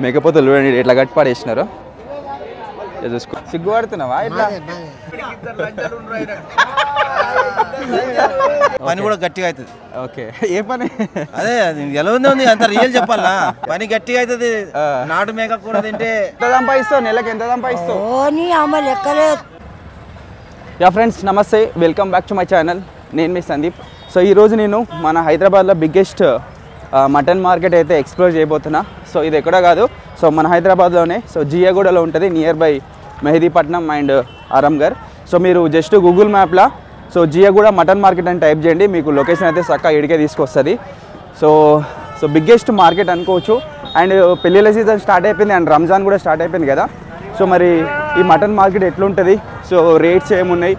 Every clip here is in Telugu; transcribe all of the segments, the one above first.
మేకపోతులు చూడండి ఎట్లా కట్టి పడేసినారు. చూసుకో సిగ్గుపడుతున్నావా ఇట్లా? పని కూడా గట్టిగా అవుతుంది. ఓకే ఏ పని? అదే ఎలా ఉంది అంత రియల్ చెప్పాలా? పని గట్టిగా అవుతుంది. నాటు మేక కూర తింటే ఎంత సంపాదిస్తావు? నెలకు ఎంత సంపాదిస్తావు? యా ఫ్రెండ్స్ నమస్తే, welcome back to my channel. నేను మీ సందీప్. సో ఈరోజు నేను మన హైదరాబాద్లో బిగ్గెస్ట్ మటన్ మార్కెట్ అయితే ఎక్స్ప్లోర్ చేయబోతున్నా. సో ఇది ఎక్కడ కాదు, సో మన హైదరాబాద్లోనే, సో జియాగూడలో ఉంటుంది, near by Mehdipatnam and Aramghar. So మీరు జస్ట్ గూగుల్ మ్యాప్లో సో జియాగూడ మటన్ మార్కెట్ అని టైప్ చేయండి, మీకు లొకేషన్ అయితే చక్కగా ఇడికే తీసుకొస్తుంది. సో బిగ్గెస్ట్ మార్కెట్ అనుకోవచ్చు. అండ్ పెళ్ళిళ్ళ సీజన్ స్టార్ట్ అయిపోయింది అండ్ రంజాన్ కూడా స్టార్ట్ అయిపోయింది కదా. సో మరి ఈ మటన్ మార్కెట్ ఎట్లుంటుంది, సో రేట్స్ ఏమున్నాయి,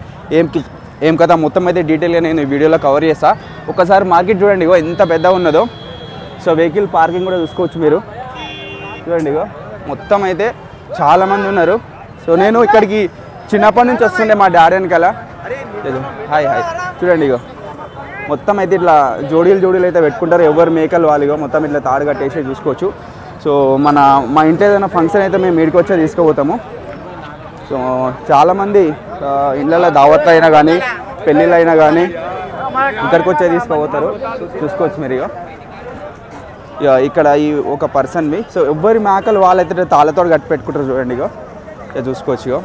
ఏం కదా మొత్తం అయితే డీటెయిల్గా నేను వీడియోలో కవర్ చేస్తా. ఒకసారి మార్కెట్ చూడండి, ఇగో ఎంత పెద్దగా ఉన్నదో. సో వెహికల్ పార్కింగ్ కూడా చూసుకోవచ్చు మీరు. చూడండి ఇగో మొత్తం అయితే చాలామంది ఉన్నారు. సో నేను ఇక్కడికి చిన్నప్పటి నుంచి వస్తుండే మా డాడీ వెనకాల. Hi hi. చూడండి ఇగో మొత్తం అయితే ఇట్లా జోడీలు అయితే పెట్టుకుంటారు, ఎవరు మేకలు వాళ్ళు మొత్తం ఇట్లా తాడు కట్టేసి చూసుకోవచ్చు. సో మా ఇంట్లో ఏదైనా ఫంక్షన్ అయితే మేము ఇక్కడికి వచ్చే తీసుకుపోతాము. సో చాలామంది ఇళ్ళల్లో దావత్లు అయినా కానీ పెళ్ళిళ్ళు అయినా కానీ ఇక్కడికి వచ్చే తీసుకుపోతారు. చూసుకోవచ్చు మీరు ఇక ఇక్కడ ఈ ఒక పర్సన్వి. సో ఎవరి మేకలు వాళ్ళైతే తాళ్ళతో కట్టి పెట్టుకుంటారు. చూడండి ఇక చూసుకోవచ్చు. ఇక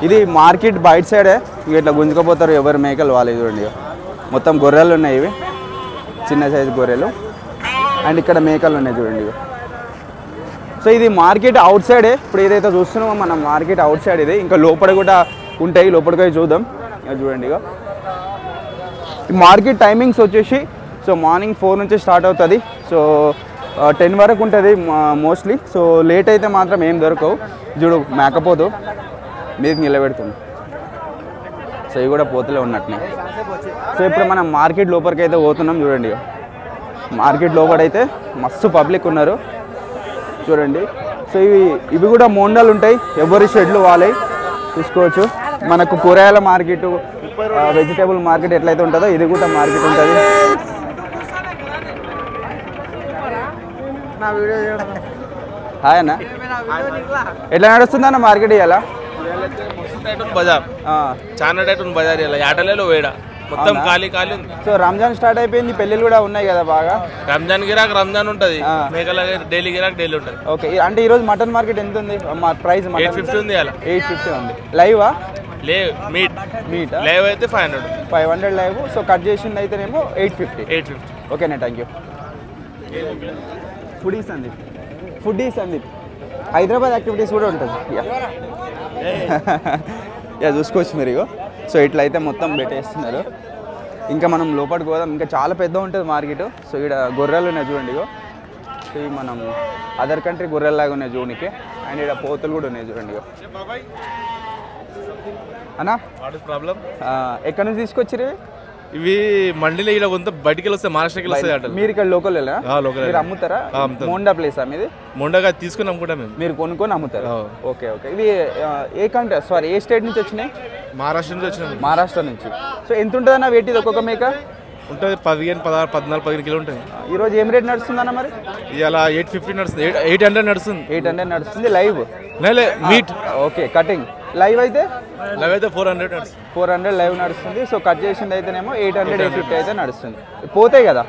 ఇది మార్కెట్ బయట సైడే, ఇక ఇట్లా గుంజుకపోతారు ఎవరి మేకలు వాళ్ళే. చూడండి ఇక మొత్తం గొర్రెలు ఉన్నాయి, ఇవి చిన్న సైజు గొర్రెలు. అండ్ ఇక్కడ మేకలు ఉన్నాయి చూడండి ఇక. సో ఇది మార్కెట్ అవుట్ సైడే, ఇప్పుడు ఏదైతే చూస్తున్నామో మనం మార్కెట్ అవుట్ సైడ్ ఇది. ఇంకా లోపల కూడా ఉంటాయి, లోపలికి చూద్దాం. ఇక చూడండి ఇక ఈ మార్కెట్ టైమింగ్స్ వచ్చేసి సో మార్నింగ్ 4 నుంచి స్టార్ట్ అవుతుంది. సో 10 వరకు ఉంటుంది మోస్ట్లీ. సో లేట్ అయితే మాత్రం ఏం దొరకవు. చూడు మేకపోతు మీదకి నిలబెడుతుంది. సో ఇవి కూడా పోతలే ఉన్నట్టునే. సో ఇప్పుడు మనం మార్కెట్ లోపలికి అయితే పోతున్నాం. చూడండి మార్కెట్ లోపలైతే మస్తు పబ్లిక్ ఉన్నారు చూడండి. సో ఇవి కూడా మోండాలు ఉంటాయి, ఎవరి షెడ్లు వాళ్ళే చూసుకోవచ్చు. మనకు కూరగాయల మార్కెట్, వెజిటేబుల్ మార్కెట్ ఎట్లయితే ఉంటుందో ఇది కూడా మార్కెట్ ఉంటుంది. హాయ్ అన్న, ఎట్లా నడుస్తుంది అన్న మార్కెట్ ఇవాళ? బజార్ చాలా టైట్ ఉంది బజార్ ఇలా ఆటలలో వేడ మొత్తం ఖాళీ ఉంది. సో రంజాన్ స్టార్ట్ అయిపోయింది, పెళ్ళిళ్ళు కూడా ఉన్నాయి కదా బాగా. రంజాన్ గిరాక్ రంజాన్ ఉంటుంది, మేకల డైలీ గిరాక్ డైలీ ఉంటుంది. ఓకే, అంటే ఈరోజు మటన్ మార్కెట్ ఎంత ఉంది ప్రైస్? 850 ఉంది. అలా 850 ఉంది. లైవా? మీట్ లైవ్ అయితే 500 లైవ్. సో కట్ చేసింది అయితేనేమో 850. ఓకేనా, thank you. Foodie Sandeep Hyderabad activities కూడా ఉంటుంది. యా చూసుకోవచ్చు మీరు ఇగో. సో ఇట్లయితే మొత్తం పెట్టేస్తున్నారు. ఇంకా మనం లోపలికి పోదాం, ఇంకా చాలా పెద్ద ఉంటుంది మార్కెట్. సో ఇక్కడ గొర్రెలు ఉన్నాయి చూడండి ఇగో. సో ఇవి మనం అదర్ కంట్రీ గొర్రెల్లాగా ఉన్నాయి చూడనికి. అండ్ ఇక్కడ పోతులు కూడా ఉన్నాయి చూడండి ఇగో. అన్నా ప్రాబ్లం ఎక్కడి నుంచి తీసుకొచ్చిరు ఇవి? మండీలో ఇలా కొంత బయటికి వస్తే మహారాష్ట్రకి వస్తాయి. మీరు ఇక్కడ లోకల్ మీరు అమ్ముతారా? మోండా ప్లేస్ మీరు? మొండగా తీసుకుని అమ్ముకుంటాం మేము. మీరు కొనుక్కొని అమ్ముతారు? ఓకే. ఇవి ఏ కంట్రీ, సారీ ఏ స్టేట్ నుంచి వచ్చినాయి? మహారాష్ట్ర నుంచి వచ్చినాయి. మహారాష్ట్ర నుంచి. సో ఎంత ఉంటుందన్న వెయిట్ ఇది ఒక్కొక్క మేక? ఉంటుంది 15, 16, 14, 15 కిలో ఉంటుంది. ఈరోజు ఏం రేట్ నడుస్తుందన్న మరి? ఇలా 850 నడుస్తుంది, 800 నడుస్తుంది. 800 నడుస్తుంది live. Meet okay. Cutting live అయితే 400 లైవ్ నడుస్తుంది. సో కట్ చేసింది అయితేనేమో 800, 850 అయితే నడుస్తుంది. పోతాయి కదా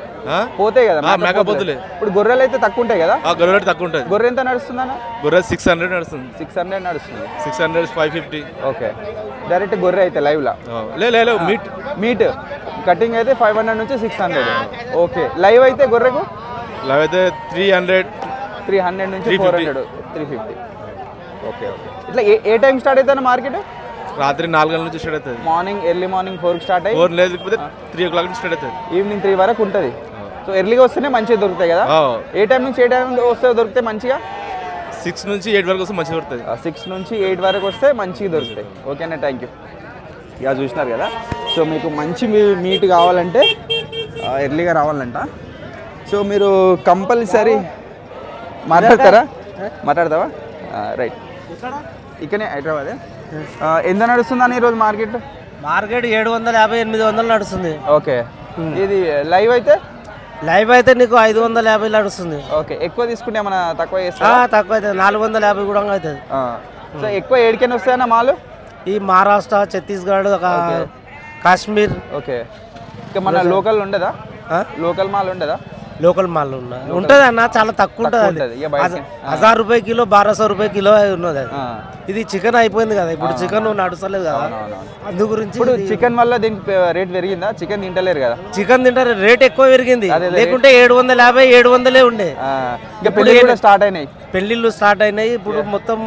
మేకపోతులే. ఇప్పుడు గొర్రెలు అయితే తక్కువ ఉంటాయి కదా? గొర్రెలు తక్కువ ఉంటాయి. గొర్రె ఎంత నడుస్తుందన్న? గొర్రె 600 నడుస్తుంది. 600 నడుస్తుంది. 600, 550. ఓకే. డైరెక్ట్ గొర్రె అయితే లైవ్ లా? మీట్ కటింగ్ అయితే 500 నుంచి 600. ఓకే. లైవ్ అయితే గొర్రెకు? లైవ్ అయితే 300 నుంచి 400, 350. ఓకే. ఇట్లా ఏ టైం స్టార్ట్ అవుతుంది మార్కెట్? రాత్రి 4 గంటల నుంచి స్టార్ట్ అవుతుంది. ఎర్లీ మార్నింగ్ 4కి స్టార్ట్ అయ్యి 4 లేకపోతే 3 o'clock నుంచి స్టార్ట్ అవుతుంది. ఈవినింగ్ 3 వరకు ఉంటుంది. సో ఎర్లీగా వస్తేనే మంచిగా దొరుకుతాయి కదా? ఏ టైం నుంచి ఏ టైం వస్తే దొరుకుతాయి మంచిగా? 6 నుంచి 8 వరకు వస్తే మంచిగా దొరుకుతుంది. 6 నుంచి 8 వరకు వస్తే మంచిగా దొరుకుతాయి. ఓకేనా, థ్యాంక్ యూ. ఇక చూసినారు కదా. సో మీకు మంచి మీట్ కావాలంటే ఎర్లీగా రావాలంట. సో మీరు కంపల్సరీ మాట్లాడతావా? రైట్. ఇక్కడనే హైదరాబాదే. ఎంత నడుస్తుందని ఈరోజు మార్కెట్? 750, 800 నడుస్తుంది. ఓకే. ఇది లైవ్ అయితే లైవ్ అయితే నీకు 550 నడుస్తుంది. ఓకే, ఎక్కువ తీసుకుంటే ఏమైనా తక్కువ చేస్తారా? తక్కువ అవుతుంది, 450 కూడా అవుతుంది. సో ఎక్కువ ఏడికైనా వస్తాయన్నా మాలు? ఈ మహారాష్ట్ర, ఛత్తీస్గఢ్, కాశ్మీర్. ఓకే, ఇంకా మన లోకల్ ఉండదా? లోకల్ మాల్ ఉండదా? లోకల్ మాల్ ఉంటుంది అన్న, చాలా తక్కువ ఉంటుంది. 1000 రూపాయ కిలో, 1200 రూపాయ కిలో ఉన్నది అది. ఇది చికెన్ అయిపోయింది కదా ఇప్పుడు, చికెన్ నడుస్తలేదు కదా, అందు గురించి. ఇప్పుడు చికెన్ వల్ల దీనికి రేట్ పెరిగిందా? చికెన్ తింటలేరు కదా? చికెన్ తింటారు, రేట్ ఎక్కువ పెరిగింది. లేకుంటే 750, 700 ఉండే. స్టార్ట్ అయినాయి, పెళ్లిళ్ళు స్టార్ట్ అయినాయి. ఇప్పుడు మొత్తం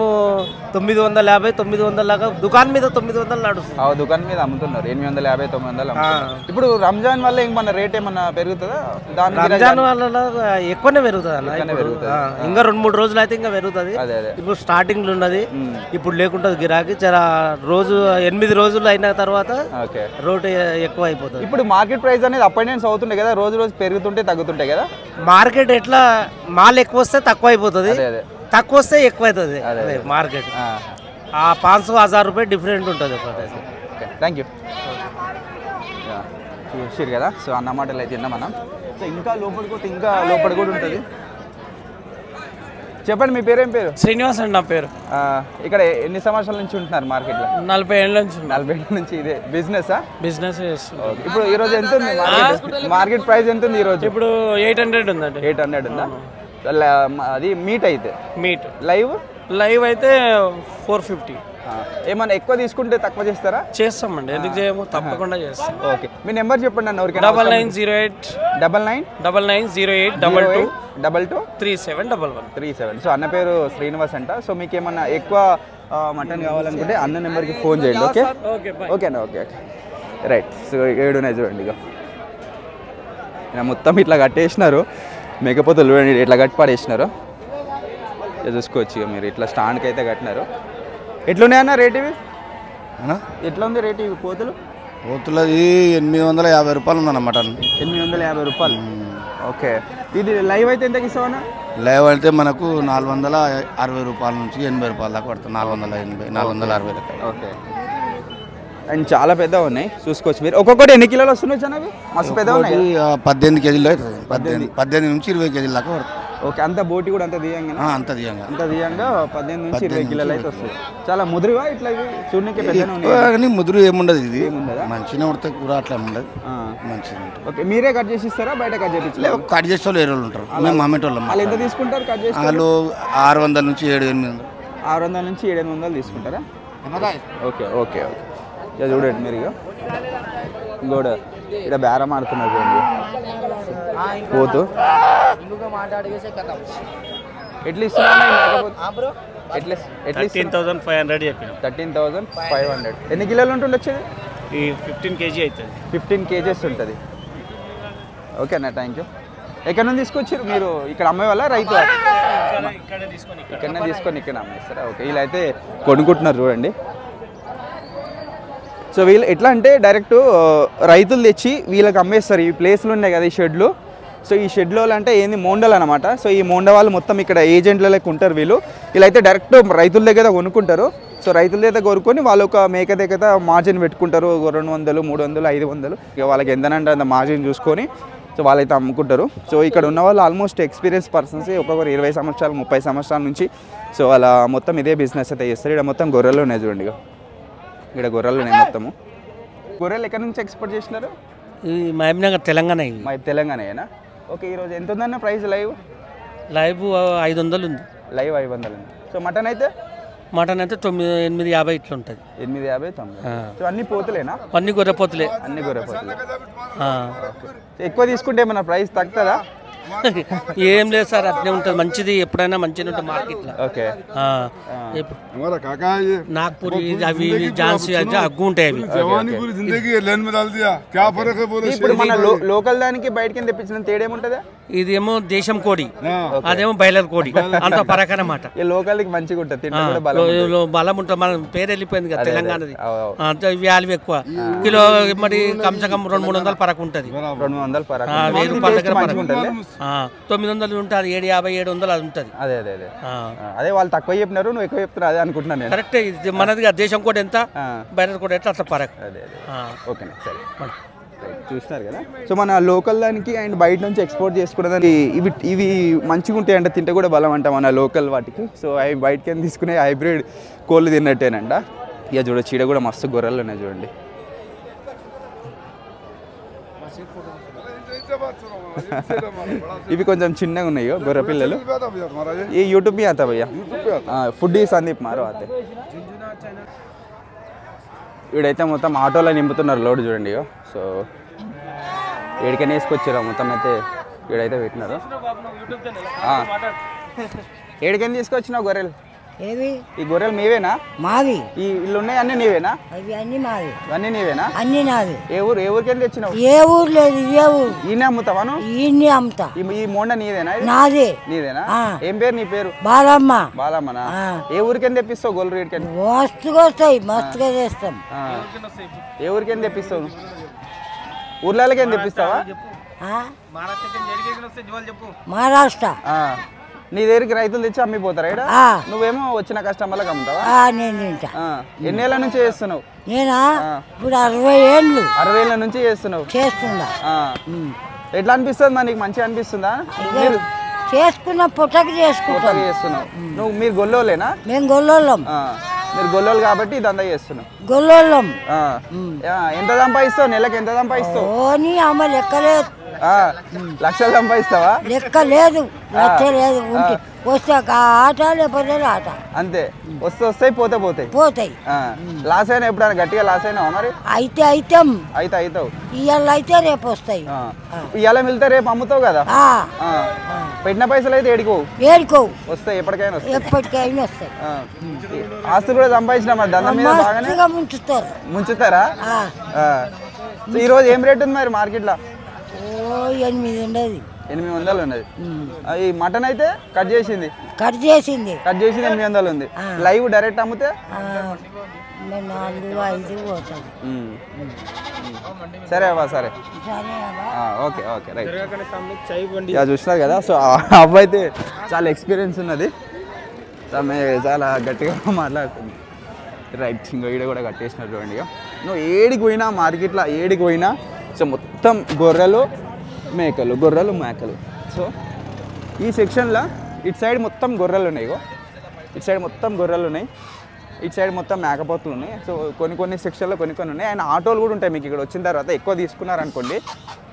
950, 900 లాగా దుకాణం మీద 900 నడుస్తుంది. దుకాణం మీద అమ్ముతున్నారు 850, 900. ఇప్పుడు రంజాన్ వల్ల ఏమన్నా రేట్ ఏమన్నా పెరుగుతుందా? రంజాన్ వల్ల ఎక్కువనే పెరుగుతుంది అన్న. ఇంకా 2-3 రోజులు అయితే ఇంకా పెరుగుతుంది. ఇప్పుడు స్టార్టింగ్ లో ఉన్నది, ఇప్పుడు లేకుంటది గిరాకీ. చాలా రోజు 8 రోజులు అయిన తర్వాత రేట్ ఎక్కువ అయిపోతుంది. ఇప్పుడు మార్కెట్ ప్రైస్ అనేది అప్ అండ్ డౌన్స్ అవుతుంటాయి కదా, రోజు రోజు పెరుగుతుంటే తగ్గుతుంటాయి కదా. మార్కెట్ ఎట్లా, మాల్ ఎక్కువ వస్తే తక్కువ అయిపోతుంది, తక్కువ వస్తే ఎక్కువ అవుతుంది మార్కెట్. 500-1000 రూపాయలు డిఫరెంట్ ఉంటుంది. Thank you. చూసారు కదా, సో అన్నమాటలు అయితే తిన్నాం మనం. సో ఇంకా లోపలికి పోతే ఇంకా లోపల కూడా ఉంటుంది. చెప్పండి, మీ పేరేం పేరు? శ్రీనివాస్ అండి నా పేరు. ఇక్కడ ఎన్ని సంవత్సరాల నుంచి ఉంటున్నారు మార్కెట్లో? 40 ఏళ్ళ నుంచి. 40 ఏళ్ళ నుంచి ఇదే బిజినెసా? బిజినెస్ చేస్తున్నాం. ఇప్పుడు ఈ రోజు ఎంత ఉంది మార్కెట్ ప్రైస్? ఎంత ఉంది ఈ రోజు? ఇప్పుడు 800 ఉందండి. 800 ఉందా? అది మీట్ అయితే మీట్ లైవ్ అయితే 450. ఏమన్నా ఎక్కువ తీసుకుంటే తక్కువ చేస్తారా? చేస్తామండి, ఎందుకు చేయము, తప్పకుండా చేస్తాం. ఓకే, మీ నెంబర్ చెప్పండి అన్న. 990822223711. సో అన్న పేరు శ్రీనివాస్ అంట. సో మీకు ఏమన్నా ఎక్కువ మటన్ కావాలనుకుంటే అన్న నెంబర్కి ఫోన్ చేయండి. ఓకే ఓకేనా? Okay right. సో 7 ఉన్నాయి చూడండి. ఇక మొత్తం ఇట్లా కట్టేసినారు, మేకపోతలు చూడండి ఇట్లా కట్టి పడేసినారు. చూసుకోవచ్చు ఇక మీరు, ఇట్లా స్టాండ్కి అయితే కట్టినారు. ఎట్లున్నాయన్న రేట్ ఇవి? ఎట్లా ఉంది రేట్ ఇవి పోతులది? 850 రూపాయలు ఉందన్న మటన్. 850 రూపాయలు. ఓకే, ఇది లైవ్ అయితే ఎంతకి ఇస్తావన్నా? లైవ్ అయితే మనకు 460 రూపాయల నుంచి 80 రూపాయల దాకా పడుతుంది. 480, 460 దాకా. ఓకే, అండ్ చాలా పెద్దగా ఉన్నాయి, చూసుకోవచ్చు మీరు. ఒక్కొక్కటి ఎన్ని కిలోలు వస్తున్నాయి అవి? మస్తు పెద్దగా ఉన్నాయి. 18 కేజీలు అవుతుంది, 18 నుంచి 20 కేజీల దాకా పడుతుంది. ఓకే, అంత బోటి కూడా అంత దియంగా? అంత దియంగా 18 నుంచి 20 కిలోలు అయితే వస్తుంది. చాలా ముదురుగా ఇట్లా ఇవి చూడడానికి పెద్దగా ఉన్నాయి. ముదురు ఏముండదు, ఇది మంచిగా ఉడితే కూర అట్లా ఉండదు, మంచిగా. ఓకే, మీరే కట్ చేసి ఇస్తారా బయట కట్ చేయించాలి? కట్ చేసే వాళ్ళు వేరే ఉంటారు, మేము అమ్మేటోళ్ళం. వాళ్ళు ఎంత తీసుకుంటారు కట్ చేసి? వాళ్ళు 600 నుంచి 700-800. 600 నుంచి 700 తీసుకుంటారా? Okay okay okay. ఇక చూడండి మీరు, ఇక ఇంకోటి ఇక్కడ బేరం ఆడుతున్నారు చూడండి పోతూ. ఎట్లా ఇస్తున్నా? 13,500 చెప్పిన. 13,500. ఎన్ని కిలోలు ఉంటుంది వచ్చేది? 15 kg అవుతుంది. 15 kgs ఉంటుంది. ఓకేనా, థ్యాంక్ యూ. ఎక్కడ నుంచి తీసుకొచ్చారు మీరు? ఇక్కడ అమ్మే వాళ్ళ రైతు? ఇక్కడనే తీసుకొని ఇక్కడ అమ్మేస్తారా? ఓకే, వీళ్ళైతే కొనుక్కుంటున్నారు చూడండి. సో వీళ్ళు ఎట్లా అంటే డైరెక్ట్ రైతులు తెచ్చి వీళ్ళకి అమ్మేస్తారు. ఈ ప్లేస్లు ఉన్నాయి కదా ఈ షెడ్లు. సో ఈ షెడ్లో అంటే ఏంది మోండలు అనమాట. సో ఈ మోండ వాళ్ళు మొత్తం ఇక్కడ ఏజెంట్ల లెక్క ఉంటారు వీళ్ళు. వీళ్ళైతే డైరెక్ట్ రైతుల దగ్గర కొనుక్కుంటారు. సో రైతుల దగ్గర కొనుక్కొని వాళ్ళు ఒక మేక దగ్గర మార్జిన్ పెట్టుకుంటారు. 200, 300, 500. ఇక వాళ్ళకి ఎంతనంటే అంత మార్జిన్ చూసుకొని సో వాళ్ళైతే అమ్ముకుంటారు. సో ఇక్కడ ఉన్న వాళ్ళు ఆల్మోస్ట్ ఎక్స్పీరియన్స్ పర్సన్స్, ఒక్కొక్కరు 20 సంవత్సరాలు 30 సంవత్సరాల నుంచి. సో వాళ్ళ మొత్తం ఇదే బిజినెస్ అయితే చేస్తారు. ఇక్కడ మొత్తం గొర్రెలు ఉన్నాయి చూడండి. ఇక్కడ గొర్రెలు ఉన్నాయి మొత్తము. గొర్రెలు ఎక్కడి నుంచి ఎక్స్పోర్ట్ చేసినారు? మహబూబ్నగర్, తెలంగాణ. తెలంగాణనా? ఓకే, ఈరోజు ఎంత ఉందన్న ప్రైస్? లైవ్ 500 ఉంది. లైవ్ 500 ఉంది. సో మటన్ అయితే? మటన్ అయితే 850 ఇట్లా ఉంటుంది. 850, 90. సో అన్ని పోతులేనా? అన్ని గొర్రెపోతులే. అన్ని గొర్రెపోతులే. ఎక్కువ తీసుకుంటే ఏమన్నా ప్రైస్ తగ్గుతుందా? ఏం లేదు సార్, అట్నే ఉంటుంది. మంచిది ఎప్పుడైనా మంచిగా ఉంటుంది మార్కెట్లో. ఓకే, నాగ్పూర్ అవి ఝాన్సీ అయితే అగ్గు ఉంటాయి అవి. ఇప్పుడు మన లోకల్ దానికి బయటకి తెప్పించిన తేడా ఏముంటుందా? ఇదేమో దేశం కోడి, అదేమో బయలర్ కోడి, అంత పరక అన్నమాట. లోకల్ మంచిగా ఉంటుంది, బలం ఉంటుంది. మన పేరు వెళ్ళిపోయింది కదా తెలంగాణది. వ్యాల్యూ ఎక్కువ. కిలో మరి కమ్సే కమ్ 200-300 పరకు ఉంటుంది. 200 పరకు, 1000 రూపాయల దగ్గర పరకు ఉంటుంది. 900 ఉంటుంది, 750-700 అది ఉంటుంది. అదే వాళ్ళు తక్కువ చెప్పినారు, నువ్వు ఎక్కువ చెప్తున్నా అదే అనుకుంటున్నాను నేను. కరెక్టే, మనది దేశం కోడి ఎంత, బయలర్ కోడి ఎట్లా అట్లా పరకు. ఓకే సరే. చూస్తున్నారు కదా. సో మన లోకల్ దానికి అండ్ బయట నుంచి ఎక్స్పోర్ట్ చేసుకోవడానికి ఇవి మంచిగా ఉంటాయి అంటే తింటే కూడా బలం అంట మన లోకల్ వాటికి. సో అవి బయటకి తీసుకునే హైబ్రిడ్ కోళ్ళు తిన్నట్టేనంట. ఇక చూడొచ్చు చీడ కూడా మస్తు గొర్రెలు ఉన్నాయి చూడండి. ఇవి కొంచెం చిన్నగా ఉన్నాయి గొర్రె పిల్లలు. ఈ యూట్యూబ్ में आता भैया ఫుడ్ సందీప్ మారో ఆతే. వీడైతే మొత్తం ఆటోలో నింపుతున్నారు లోడ్ చూడండి. సో వీడికైనా వేసుకొచ్చారు మొత్తం అయితే వీడైతే పెట్టినారు. ఏడికైనా తీసుకొచ్చినావు గొర్రెలు? ఏవి ఈ గొర్రెలు మీవేనా? మావి. ఈ ఇల్లు ఉన్నాయి అన్నీ నీవేనా? అవి అన్ని మావి. అన్నీ నీవేనా? అన్ని నావి. ఏ ఊరికెళ్ళి తెచ్చినావు? ఏ ఊరు లేదు, ఇవే ఊరు. ఈయన అమ్ముతావాను? ఈయన్ని అమ్ముతా. ఈ మోండ నీదేనా? నాదే. నీదేనా? ఏం పేరు నీ పేరు? బాలమ్మ. బాలమ్మనా? ఏ ఊరికెళ్ళి తెప్పిస్తావు గొర్రెలు? రేటుకెళ్ళి మస్తుగా వస్తాయి, మస్తుగా చేస్తాం. ఏ ఊరికెళ్ళి తెప్పిస్తావు? ఊర్లకేం తెప్పిస్తావా? మహారాష్ట్ర. నీ దగ్గరికి రైతులు తెచ్చి అమ్మిపోతారా ఇక్కడ? నువ్వేమో వచ్చిన కస్టమర్లకు అమ్ముతావా? నేను తింటా. ఎన్నేళ్ళ నుంచి చేస్తున్నావు? నేనా ఇప్పుడు 60 ఏళ్ళు. 60 ఏళ్ళ నుంచి చేస్తున్నావు? చేస్తుందా. ఎట్లా అనిపిస్తుంది మరి నీకు? మంచిగా అనిపిస్తుందా? చేసుకున్న పుట్టకి చేస్తున్నావు నువ్వు. మీరు గొల్లోలేనా? మేము గొల్లోళ్ళం. మీరు గొల్లోలు కాబట్టి ఇదంతా చేస్తున్నావు. గొల్లోళ్ళం. ఎంత సంపాదిస్తావు? నెలకు ఎంత సంపాదిస్తావు? ఓని అమ్మ లెక్కలేదు. లక్షలు సంపాదిస్తావా? లెక్క లేదు, లెక్క లేదు. వస్తే ఆట లేకపోతే ఆట అంతే. వస్తాయి పోతాయి. లాస్ అయినా ఎప్పుడైనా గట్టిగా లాస్ అయినావా మరి? అయితే అవుతావు. ఇవాళ అయితే రేపు వస్తాయి. ఇవాళ వెళ్తే రేపు అమ్ముతావు కదా. పెట్టిన పైసలు అయితే ఏడుకోవు, వస్తాయి ఎప్పటికైనా వస్తాయి. ఆస్తులు కూడా సంపాదించిన మరి దండం మీద బాగానే ముంచుతారా? ఈ రోజు ఏం రేట్ ఉంది మరి మార్కెట్ లో? 800 ఉండదు. 800 ఉన్నది. ఈ మటన్ అయితే కట్ చేసింది 800 ఉంది. లైవ్ డైరెక్ట్ అమ్మితే 4-5 పోతుంది. సరే అవ్వ, సరే ఓకే రైట్. చూస్తున్నారు కదా. సో అవ్వ అయితే చాలా ఎక్స్పీరియన్స్ ఉన్నది, చాలా గట్టిగా మాట్లాడుతుంది. రైట్. ఇంకో ఈడ కూడా కట్టేసినారు చూడండి. నువ్వు ఏడికి పోయినా మార్కెట్లో ఏడికి పోయినా సో మొత్తం గొర్రెలు మేకలు. సో ఈ సెక్షన్లో ఇటు సైడ్ మొత్తం గొర్రెలు ఉన్నాయి. ఇటు సైడ్ మొత్తం గొర్రెలు ఉన్నాయి, ఇటు సైడ్ మొత్తం మేకపోతులు ఉన్నాయి. సో కొన్ని సెక్షన్లో కొన్ని ఉన్నాయి. అండ్ ఆటోలు కూడా ఉంటాయి. మీకు ఇక్కడ వచ్చిన తర్వాత ఎక్కువ తీసుకున్నారనుకోండి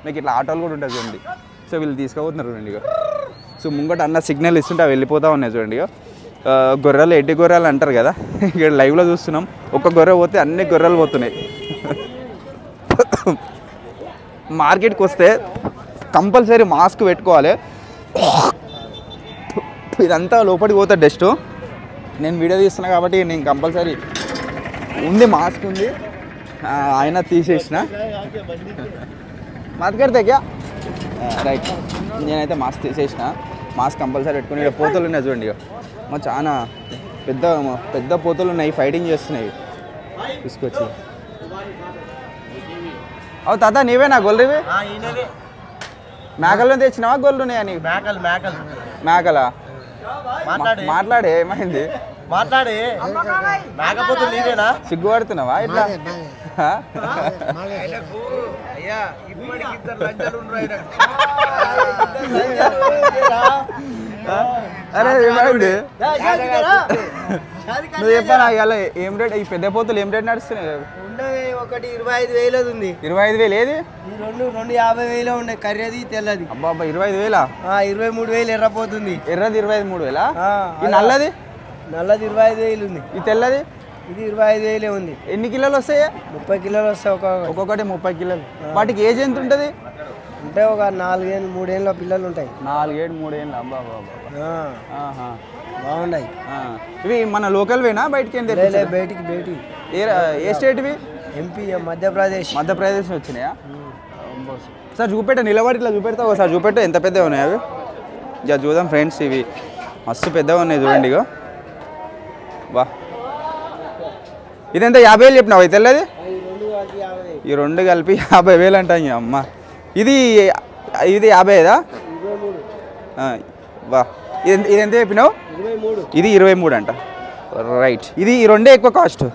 మీకు ఇట్లా ఆటోలు కూడా ఉంటుంది చూడండి. సో వీళ్ళు తీసుకుపోతున్నారు చూడండి. సో ముంగట అన్న సిగ్నల్ ఇస్తుంటే అవి వెళ్ళిపోతూ ఉన్నాయి చూడండి. గొర్రెలు ఎడ్డి గొర్రెలు అంటారు కదా, ఇక్కడ లైవ్లో చూస్తున్నాం. ఒక్క గొర్రె పోతే అన్ని గొర్రెలు పోతున్నాయి. మార్కెట్కి వస్తే కంపల్సరీ మాస్క్ పెట్టుకోవాలి. ఇదంతా లోపలికి పోతే డస్ట్. నేను వీడియో తీస్తున్నా కాబట్టి నేను కంపల్సరీ ఉంది, మాస్క్ ఉంది. ఆయన తీసేసిన మాట్లాడితే రైట్. నేనైతే మాస్క్ తీసేసిన, మాస్క్ కంపల్సరీ పెట్టుకుని. ఇక్కడ పోతలు ఉన్నాయి చూడండి. మా చాలా పెద్ద పోతలు ఉన్నాయి, ఫైటింగ్ చేస్తున్నాయి తీసుకొచ్చి. అవు తాత నీవేనా గొర్రెవి? మేకలు తెచ్చినావా గొర్రెలు ఉన్నాయా నీకు? మేకలా? మాట్లాడే ఏమైంది? సిగ్గుపడుతున్నావా ఇట్లా? అరే ఏమైంది నువ్వు చెప్పాను. ఇవాళ ఏం రేట్? ఈ పెద్ద పోతులు ఏం రేట్ నడుస్తున్నాయి? ఒకటి 25,000 ఉంది. 25,000 ఏది? రెండు 50,000 ఉన్నాయి. కర్రీది తెల్లది. అబ్బా 25,000? 23,000 ఎర్రపోతుంది. ఎర్రది 23,000? ఈ నల్లది? నల్లది 25,000 ఉంది. ఈ తెల్లది? ఇది 25,000 ఉంది. ఎన్ని కిలోలు వస్తాయి? 30 కిలోలు వస్తాయి. ఒక్కొక్కటి 30 కిలోలు. వాటికి ఏజ్ ఎంత ఉంటుంది? అంటే ఒక 4-3 ఏళ్ళ పిల్లలు ఉంటాయి. 4-3 ఏళ్ళు? అబ్బా బాగున్నాయి. ఇవి మన లోకల్వేనా? బయటికి బయటికి ఏ స్టేట్వి? ఎంపీ మధ్యప్రదేశ్ నుంచి వచ్చినాయా? సార్ చూపెట్ట, నిలబడి ఇట్లా చూపెడతా ఒకసారి చూపెట్ట. ఎంత పెద్దగా ఉన్నాయి అవి? ఇక చూద్దాం ఫ్రెండ్స్. ఇవి మస్తు పెద్దగా ఉన్నాయి చూడండి. ఇగో వా, ఇదెంత? 50,000 చెప్పినావు అయితే తెల్లది? ఈ రెండు కలిపి 50,000 అంట. అమ్మ ఇది 50,000? వా, ఇది ఎంత చెప్పినావు? ఇది 23 అంట. రైట్. ఇది ఈ రెండే ఎక్కువ కాస్ట్.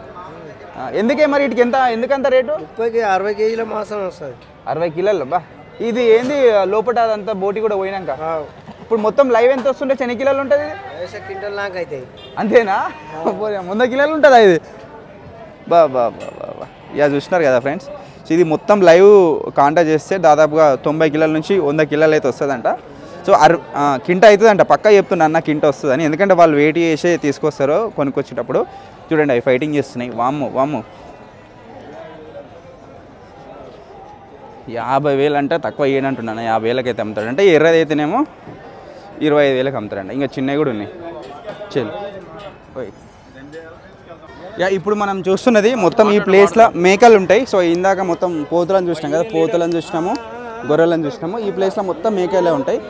ఎందుకే మరి వీటికి ఎందుకంత రేటు? 60 కేజీల మాసం వస్తుంది. 60 కిలోలు బా. ఇది ఏంది లోపల అదంతా బోటి కూడా పోయినాక ఇప్పుడు మొత్తం లైవ్ ఎంత వస్తుంటే 10 కిలోలు ఉంటుంది క్వింటల్ నాకు అవుతాయి అంతేనా 100 కిలోలు ఉంటుందా ఇది బా బా బా బా ఇక చూస్తున్నారు కదా ఫ్రెండ్స్. సో ఇది మొత్తం లైవ్ కాంటాక్ట్ చేస్తే దాదాపుగా 90 కిలోల నుంచి 100 కిలోలు అయితే వస్తుందంట. సో కింట అవుతుందంట పక్కా చెప్తున్నా అన్న కింట వస్తుందని, ఎందుకంటే వాళ్ళు వెయిట్ చేసి తీసుకొస్తారో కొనుక్కొచ్చేటప్పుడు. చూడండి అవి ఫైటింగ్ చేస్తున్నాయి. వామ్ము 50,000 అంటే తక్కువ ఏనంటున్నాను. 50,000కి అయితే అమ్ముతాడు అంటే ఎర్రది అయితేనేమో 25,000కి అమ్ముతాడంట. ఇంకా చిన్నవి కూడా ఉన్నాయి. చెల్లి ఇప్పుడు మనం చూస్తున్నది మొత్తం ఈ ప్లేస్లో మేకలు ఉంటాయి. సో ఇందాక మొత్తం పోతులను చూసినాం కదా, పోతులను చూసినాము, గొర్రెలను చూసినాము. ఈ ప్లేస్లో మొత్తం మేకలే ఉంటాయి.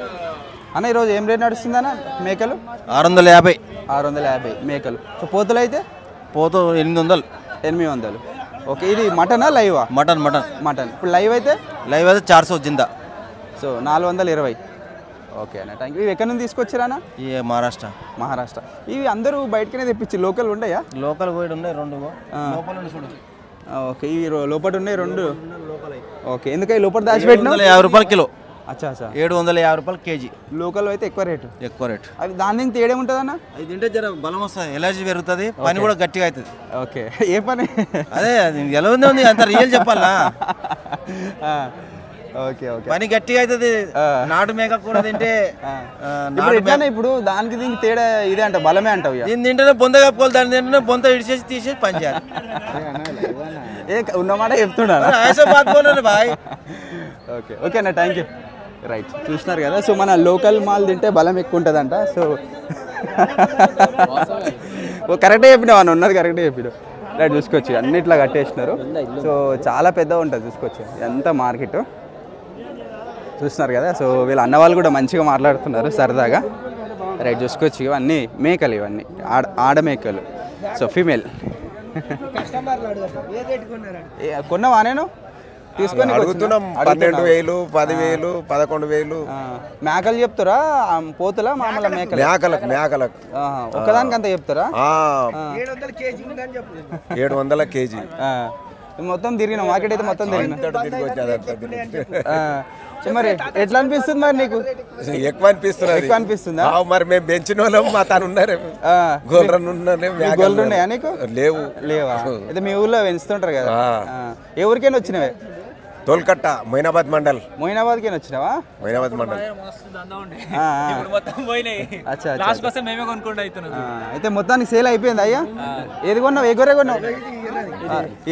అన్న ఈరోజు ఏం రేట్ నడుస్తుందన్న మేకలు? 650 మేకలు. సో పోతులు అయితే పోతూ 800. ఓకే. ఇది మటనా లైవా? మటన్. ఇప్పుడు లైవ్ అయితే 400 జిందా. సో 420. ఓకే అన్న, థ్యాంక్ యూ. ఇవి ఎక్కడి నుంచి తీసుకొచ్చారా? ఈ మహారాష్ట్ర. ఇవి అందరూ బయటకనే తెప్పించి లోకల్ ఉండయా? లోకల్ కూడా ఉన్నాయి 2. ఓకే. ఇవి లోపల ఉన్నాయి 2. ఓకే. ఎందుకని లోపల దాచిపెట్టినా? 50 రూపాయలు కిలో. అచ్చా 750 రూపాయలు కేజీ. లోకల్ అయితే ఎక్కువ రేటు. అవి దాని నుంచి తేడా ఉంటుందన్న? అది తింటే జర బలం వస్తుంది, ఎలర్జీ పెరుగుతుంది, పని కూడా గట్టిగా అవుతుంది. ఓకే. ఏ పని? అదే ఎలా ఉంది అంత రియల్ చెప్పాలా? ఓకే. పని గట్టిగా అవుతుంది. నాటు మేక కూడా తింటే ఇప్పుడు దానికి దీనికి తేడా ఇదే అంట, బలమే అంటావు. దీన్ని తింటేనే బొంద కప్పుకోవాలి, దాన్ని తింటేనే బొంత ఇడిచేసి తీసేసి పని చేయాలి. ఉన్నమాట చెప్తున్నాను. బాయ్. ఓకే అన్న, థ్యాంక్ యూ. రైట్, చూస్తున్నారు కదా. సో మన లోకల్ మాల్ తింటే బలం ఎక్కువ ఉంటుందంట. సో కరెక్టే చెప్పినావు అన్న, ఉన్నది కరెక్టే చెప్పినావు. రైట్, చూసుకోవచ్చు అన్నిట్లా కట్టేసినారు. సో చాలా పెద్దగా ఉంటుంది, చూసుకోవచ్చు ఎంత మార్కెట్ చూస్తున్నారు కదా. సో వీళ్ళ అన్న వాళ్ళు కూడా మంచిగా మాట్లాడుతున్నారు సరదాగా. రైట్, చూసుకోవచ్చు ఇవన్నీ మేకలు, ఇవన్నీ ఆడమేకలు. So female. కొన్నావా? నేను తీసుకొని 12,000, 10,000, 11,000. మేకలు చెప్తారా పోతులా మామూలు? మేకలకు ఒకదానికి అంత చెప్తారా? 700 కేజీ. మొత్తం తిరిగిన మార్కెట్ అయితే మొత్తం తిరిగిన. మరి ఎట్లా అనిపిస్తుంది మరి నీకు? ఎక్కువ అనిపిస్తుందా? మరి మేము పెంచిన వాళ్ళం మా తను ఉన్నారు. గోల్డ్ ఉన్నాయా నీకు? లేవా? అయితే మీ ఊళ్ళో పెంచుతుంటారు కదా. ఎవరికైనా వచ్చినవే? తోల్కట్ట, మొయినాబాద్ మండల్. మొయినాబాద్కి వచ్చినావా? మొయినాబాద్ మండల్. అయితే మొత్తానికి సేల్ అయిపోయింది అయ్యా. ఏది కొన్నావు? ఏ గొర్రె కొన్నావు?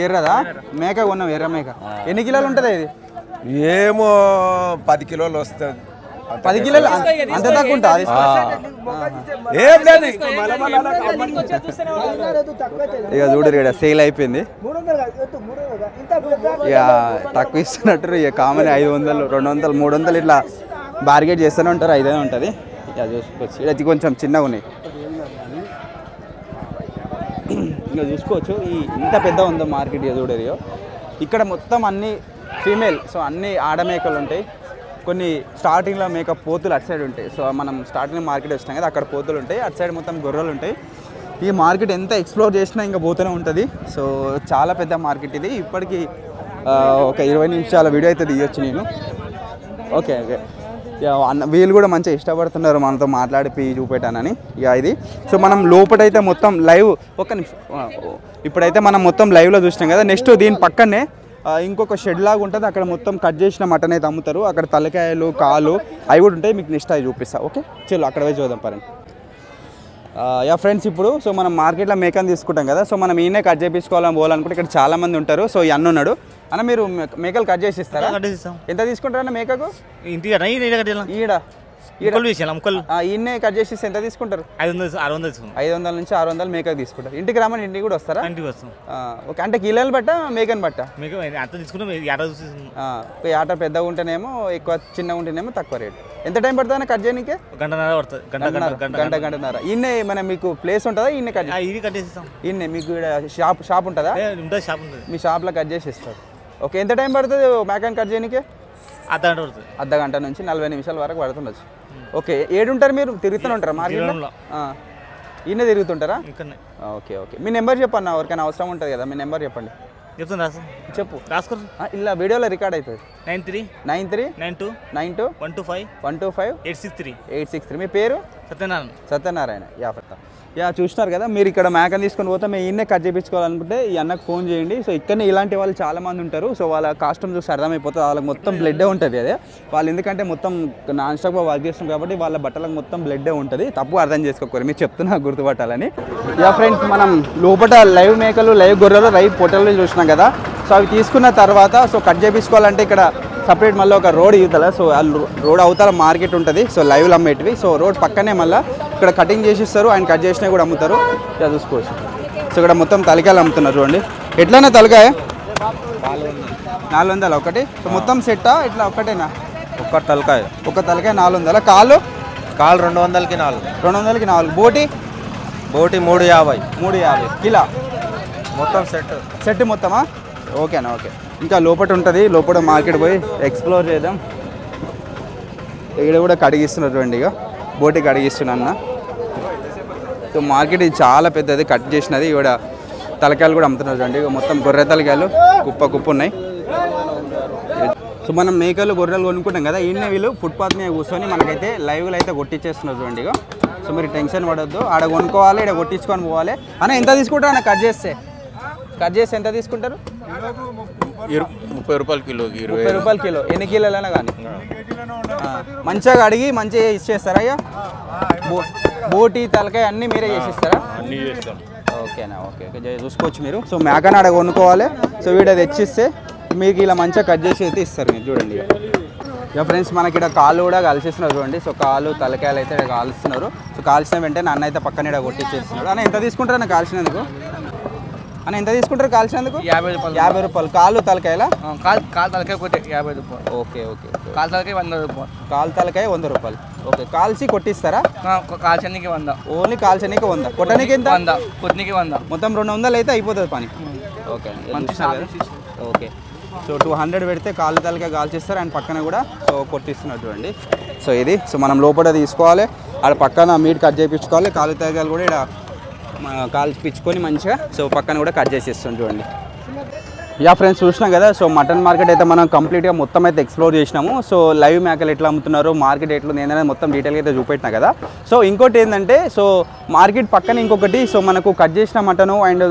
ఎర్రదా మేక కొన్నావు? ఎర్ర మేక. ఎన్ని కిలోలు ఉంటుంది ఇది? ఏమో 10 కిలోలు వస్తుంది. 10 కిలోలు అంత తక్కువ ఉంటుంది? ఇక చూడరు ఇక్కడ సేల్ అయిపోయింది. ఇక తక్కువ ఇస్తున్నట్టు. ఇక కామన్ 500, 200, 300 ఇట్లా బార్గెట్ చేస్తూనే ఉంటారు. 500 ఉంటుంది. ఇక చూసుకోవచ్చు. ఇది కొంచెం చిన్నగా ఉన్నాయి. ఇంకా చూసుకోవచ్చు ఇంత పెద్ద ఉందో మార్కెట్. ఇక చూడరు ఇక్కడ మొత్తం అన్ని ఫీమేల్. సో అన్ని ఆడమేకలు ఉంటాయి. కొన్ని స్టార్టింగ్లో మేకప్ పోతులు అటు సైడ్ ఉంటాయి. సో మనం స్టార్టింగ్ మార్కెట్ వచ్చినాం కదా, అక్కడ పోతులు ఉంటాయి, అటు సైడ్ మొత్తం గొర్రెలు ఉంటాయి. ఈ మార్కెట్ ఎంత ఎక్స్ప్లోర్ చేసినా ఇంకా పోతూనే ఉంటుంది. సో చాలా పెద్ద మార్కెట్ ఇది. ఇప్పటికీ ఒక 20 నిమిషాల వీడియో అయితే తీయొచ్చు నేను. ఓకే. వీళ్ళు కూడా మంచిగా ఇష్టపడుతున్నారు మనతో మాట్లాడి చూపెట్టానని. ఇక ఇది సో మనం లోపలైతే మొత్తం లైవ్. ఒక్క నిమిషం. ఇప్పుడైతే మనం మొత్తం లైవ్లో చూసినాం కదా. నెక్స్ట్ దీని పక్కనే ఇంకొక షెడ్ లాగా ఉంటుంది. అక్కడ మొత్తం కట్ చేసిన మటన్ అయితే అమ్ముతారు. అక్కడ తలకాయలు, కాలు అవి కూడా ఉంటాయి. మీకు నెక్స్ట్ అవి చూపిస్తా. ఓకే, చలో అక్కడ పోయి చూద్దాం పరండి. యా ఫ్రెండ్స్, ఇప్పుడు సో మనం మార్కెట్లో మేకని తీసుకుంటాం కదా. సో మనం ఈయనే కట్ చేయించుకోవాలని పోవాలనుకుంటే ఇక్కడ చాలా మంది ఉంటారు. సో ఈ అన్న ఉన్నాడు. అన్న మీరు మేకలు కట్ చేసి ఇస్తారా? ఎంత తీసుకుంటారన్న మేకకు? ఈడ ఈయన్నే కట్ చేసి ఎంత తీసుకుంటారు? 500 నుంచి 600 మేకకు తీసుకుంటారు. ఇంటికి రామని ఇంటికి కూడా వస్తారా? ఇంటికి వస్తాం. ఓకే, అంటే కిలోలు బట్ట మేకని బట్ట? ఒక ఆట పెద్దగా ఉంటేనేమో ఎక్కువ, చిన్నగా ఉంటేనేమో తక్కువ రేటు. ఎంత టైం పడుతుందా కట్ చేయడానికి? గంటన్నర. ఈయనే మన మీకు ప్లేస్ ఉంటుందా? ఈయన కట్ చేస్తాం. ఈయనే మీకు షాప్ ఉంటుందా? మీ షాప్లో కట్ చేసి ఇస్తారు. ఓకే, ఎంత టైం పడుతుంది మేకని కట్ చేయడానికి? అర్ధగంట నుంచి 40 నిమిషాల వరకు పడుతుండొచ్చు. ఓకే, ఏడుంటారు మీరు? తిరుగుతూనే ఉంటారా మార్కెట్లో? ఈయన తిరుగుతుంటారా? ఓకే. మీ నెంబర్ చెప్పండి, ఎవరికైనా అవసరం ఉంటుంది కదా. మీ నెంబర్ చెప్పండి. చెప్తున్నా చెప్పు రాసుకో ఇలా వీడియోలో రికార్డ్ అవుతుంది 9392125863 మీ పేరు సత్యనారాయణ యా చూస్తున్నారు కదా మీరు ఇక్కడ మేకని తీసుకొని పోతే మేము ఈయన్నే కట్ చేయించుకోవాలనుకుంటే ఈ అన్నకు ఫోన్ చేయండి సో ఇక్కడనే ఇలాంటి వాళ్ళు చాలామంది ఉంటారు సో వాళ్ళ కాస్ట్యూమ్ చూసి అర్థమైపోతుంది వాళ్ళకి మొత్తం బ్లడ్డే ఉంటుంది అదే వాళ్ళు ఎందుకంటే మొత్తం నాన్ స్టాప్గా వర్క్ చేస్తాం కాబట్టి వాళ్ళ బట్టలకు మొత్తం బ్లడ్డే ఉంటుంది తప్పు అర్థం చేసుకోకూడదు మీరు చెప్తున్నా గుర్తుపట్టాలని యా ఫ్రెండ్స్ మనం లోపల లైవ్ మేకలు లైవ్ గొర్రెలు లైవ్ పొట్టలు చూసినాం కదా సో అవి తీసుకున్న తర్వాత సో కట్ చేయించుకోవాలంటే ఇక్కడ సపరేట్ మళ్ళీ ఒక రోడ్ ఇవ్వతల సో రోడ్ అవతల మార్కెట్ ఉంటుంది సో లైవ్లు అమ్మేటివి సో రోడ్ పక్కనే మళ్ళీ ఇక్కడ కటింగ్ చేసిస్తారు ఆయన కట్ చేసినవి కూడా అమ్ముతారు ఇలా చూసుకోవచ్చు సో ఇక్కడ మొత్తం తలకాయలు అమ్ముతున్నారు చూడండి ఎట్లనే తలకాయ 400 ఒకటి సో మొత్తం సెట్టా ఇట్లా ఒకటేనా ఒక్క తలకాయ 400 కాళ్ళు 200కి 4 బోటి 350 కిలో మొత్తం సెట్ మొత్తమా ఓకేనా ఓకే ఇంకా లోపల ఉంటుంది లోపల మార్కెట్ పోయి ఎక్స్ప్లోర్ చేద్దాం ఇక్కడ కూడా కడిగిస్తున్నారు చూడండి ఇక బోటి కడిగిస్తున్నా అన్న సో మార్కెట్ ఇది చాలా పెద్దది కట్ చేసినది ఇక్కడ తలకాయలు కూడా అమ్ముతున్నారు చూడండి ఇక మొత్తం గొర్రె తలకాయలు కుప్ప ఉన్నాయి సో మనం మేకలు గొర్రెలు కొనుక్కుంటాం కదా ఈయన వీళ్ళు ఫుట్పాత్ మీద కూర్చొని మనకైతే లైవ్లో అయితే కొట్టించేస్తున్నారు చూడండి ఇక సో మీరు టెన్షన్ పడొద్దు ఆడ కొనుక్కోవాలి ఇక్కడ కొట్టించుకొని పోవాలి అన్న ఎంత తీసుకుంటారు అన్న కట్ చేస్తే ఎంత తీసుకుంటారు 30 రూపాయలు కిలోకి 30 రూపాయలు కిలో ఎన్ని కిలోలైనా కానీ మంచిగా అడిగి మంచిగా ఇచ్చేస్తారా అయ్యా బోటి తలకాయ అన్నీ మీరే చేసిస్తారా అన్నీ చేస్తాం ఓకేనా ఓకే చూసుకోవచ్చు మీరు సో మేకనాడ కొనుక్కోవాలి సో వీడియో తెచ్చిస్తే మీకు ఇలా మంచిగా కట్ చేసి అయితే ఇస్తారు మీరు చూడండి ఇక ఫ్రెండ్స్ మనకి ఇక్కడ కాళ్ళు కూడా కలిసిస్తున్నారు చూడండి సో కాళ్ళు తలకాయలు అయితే కాలుస్తున్నారు సో కాల్చిన వెంటనే అన్న అయితే పక్కన ఇక్కడ కొట్టించేస్తున్నారు అన్న ఎంత తీసుకుంటారు అన్న కాల్చినందుకు అన్న ఎంత తీసుకుంటారు కాల్చినందుకు 50 రూపాయలు కాళ్ళు తలకాయలా కాలు తలకాయ కొట్టే 50 రూపాయలు ఓకే కాలు తలకాయ 100 రూపాయలు కాలు తలకాయ 100 రూపాయలు ఓకే కాల్చి కొట్టిస్తారా కాల్చనికి 100 ఓన్లీ కాల్చనికి 100 కొట్టడానికి ఎంత 100 కొట్టనికి 100 మొత్తం 200 అయితే అయిపోతుంది పని ఓకే ఓకే సో 200 పెడితే కాళ్ళు తలకాయ కాల్చిస్తారు అండ్ పక్కన కూడా సో కొట్టిస్తున్నారు చూడండి సో ఇది సో మనం లోపల తీసుకోవాలి ఆడ పక్కన మీట్ కట్ చేయించుకోవాలి కాళ్ళు తలకాయలు కూడా ఇక్కడ కాల్చిపించుకొని మంచిగా సో పక్కన కూడా కట్ చేసేస్తాం చూడండి యా ఫ్రెండ్స్ చూసినాం కదా సో మటన్ మార్కెట్ అయితే మనం కంప్లీట్గా మొత్తం అయితే ఎక్స్ప్లోర్ చేసినాము సో లైవ్ మేకలు ఎట్లా అమ్ముతున్నారు మార్కెట్ ఎట్లా ఏంటనేది మొత్తం డీటెయిల్గా అయితే చూపెట్టినా కదా సో ఇంకోటి ఏంటంటే సో మార్కెట్ పక్కన ఇంకొకటి సో మనకు కట్ చేసిన మటను అండ్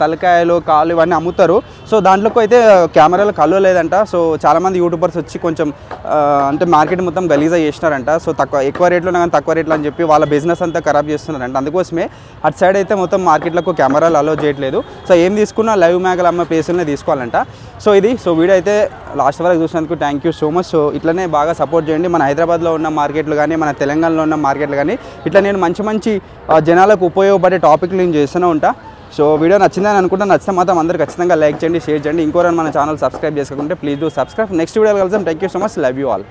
తలకాయలు కాళ్ళు ఇవన్నీ అమ్ముతారు సో దాంట్లోకి అయితే కెమెరాలు కళ్ళు లేదంట సో చాలామంది యూట్యూబర్స్ వచ్చి కొంచెం అంటే మార్కెట్ మొత్తం గలీజా చేసినారంట సో ఎక్కువ రేట్లో కానీ తక్కువ రేట్లు అని చెప్పి వాళ్ళ బిజినెస్ అంతా ఖరాబ్ చేస్తున్నారంట అందుకోసమే అటు సైడ్ అయితే మొత్తం మార్కెట్లకు కెమెరాలు అలో చేయట్లేదు సో ఏం తీసుకున్నా లైవ్ మేకలు అమ్మే ప్లేసులనే తీసుకోవాలంట సో ఇది సో వీడియో అయితే లాస్ట్ వరకు చూసినందుకు thank you so much so ఇట్లనే బాగా సపోర్ట్ చేయండి మన హైదరాబాద్లో ఉన్న మార్కెట్లు కానీ మన తెలంగాణలో ఉన్న మార్కెట్లు కానీ ఇట్లా నేను మంచి జనాలకు ఉపయోగపడే టాపిక్లు నేను చేస్తూనే ఉంటా సో వీడియో నచ్చిందని అనుకుంటా నచ్చితే మాత్రం అందరూ ఖచ్చితంగా లైక్ చేయండి షేర్ చేయండి ఇంకోరైనా మన ఛానల్ సబ్స్క్రైబ్ చేసుకోకుంటే ప్లీజ్ డూ సబ్స్క్రైబ్ నెక్స్ట్ వీడియోలో కలుద్దాం thank you so much love you all